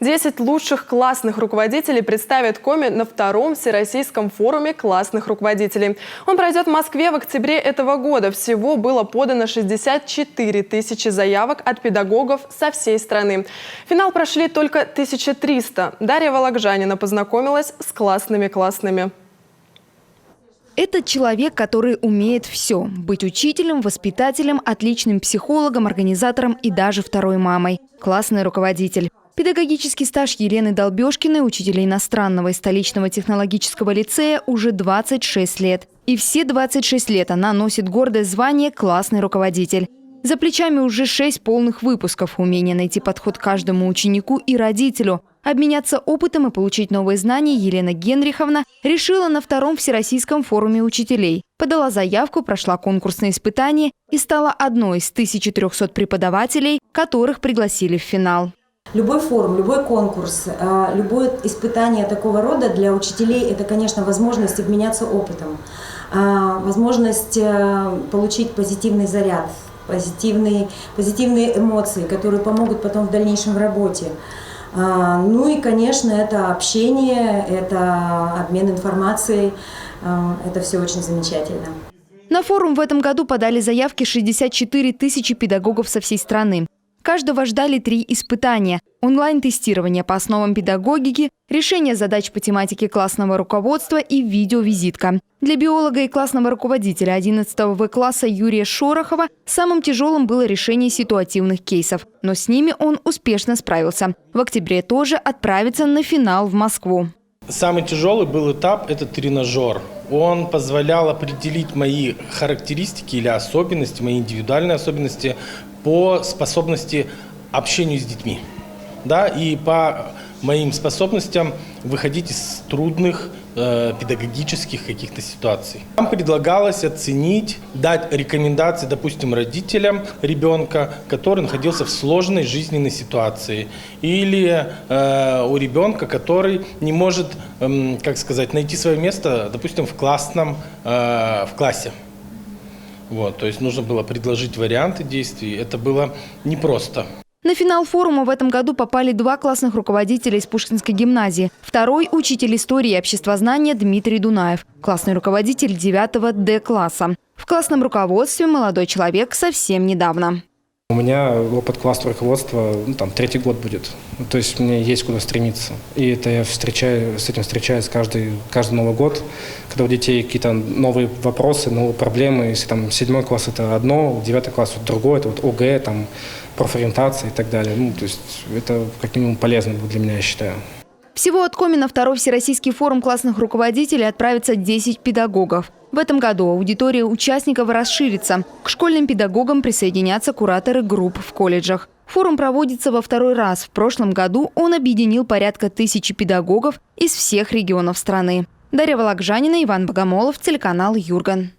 10 лучших классных руководителей представит Коми на втором Всероссийском форуме классных руководителей. Он пройдет в Москве в октябре этого года. Всего было подано 64 тысячи заявок от педагогов со всей страны. В финал прошли только 1300. Дарья Вологжанина познакомилась с классными. Это человек, который умеет все – быть учителем, воспитателем, отличным психологом, организатором и даже второй мамой. Классный руководитель. Педагогический стаж Елены Долбешкиной, учителя иностранного и столичного технологического лицея, уже 26 лет. И все 26 лет она носит гордое звание «классный руководитель». За плечами уже 6 полных выпусков, умение найти подход каждому ученику и родителю. Обменяться опытом и получить новые знания Елена Генриховна решила на втором Всероссийском форуме учителей. Подала заявку, прошла конкурсные испытания и стала одной из 1300 преподавателей, которых пригласили в финал. Любой форум, любой конкурс, любое испытание такого рода для учителей – это, конечно, возможность обменяться опытом, возможность получить позитивный заряд, позитивные эмоции, которые помогут потом в дальнейшем в работе. Ну и, конечно, это общение, это обмен информацией, это все очень замечательно. На форум в этом году подали заявки 64 тысячи педагогов со всей страны. Каждого ждали 3 испытания – онлайн-тестирование по основам педагогики, решение задач по тематике классного руководства и видеовизитка. Для биолога и классного руководителя 11 В-класса Юрия Шорохова самым тяжелым было решение ситуативных кейсов. Но с ними он успешно справился. В октябре тоже отправится на финал в Москву. Самый тяжелый был этап – это тренажер. Он позволял определить мои характеристики или особенности, мои индивидуальные особенности по способности общению с детьми. Да, и по моим способностям выходить из трудных педагогических каких-то ситуаций. Нам предлагалось оценить, дать рекомендации, допустим, родителям ребенка, который находился в сложной жизненной ситуации, или у ребенка, который не может, найти свое место, допустим, в классе. Вот, то есть нужно было предложить варианты действий. Это было непросто. На финал форума в этом году попали 2 классных руководителя из Пушкинской гимназии. Второй – учитель истории и обществознания Дмитрий Дунаев, классный руководитель 9 Д-класса. В классном руководстве молодой человек совсем недавно. У меня опыт классного руководства, 3-й год будет. То есть мне есть куда стремиться. И это я с этим встречаюсь каждый Новый год, когда у детей какие-то новые вопросы, новые проблемы. Если 7 класс – это одно, 9 класс – это другое, это ОГЭ, профориентация и так далее. То есть это как минимум полезно для меня, я считаю. Всего от Коми на второй Всероссийский форум классных руководителей отправится 10 педагогов. В этом году аудитория участников расширится. К школьным педагогам присоединятся кураторы групп в колледжах. Форум проводится во 2-й раз. В прошлом году он объединил порядка 1000 педагогов из всех регионов страны. Дарья Вологжанина, Иван Богомолов, телеканал Юрган.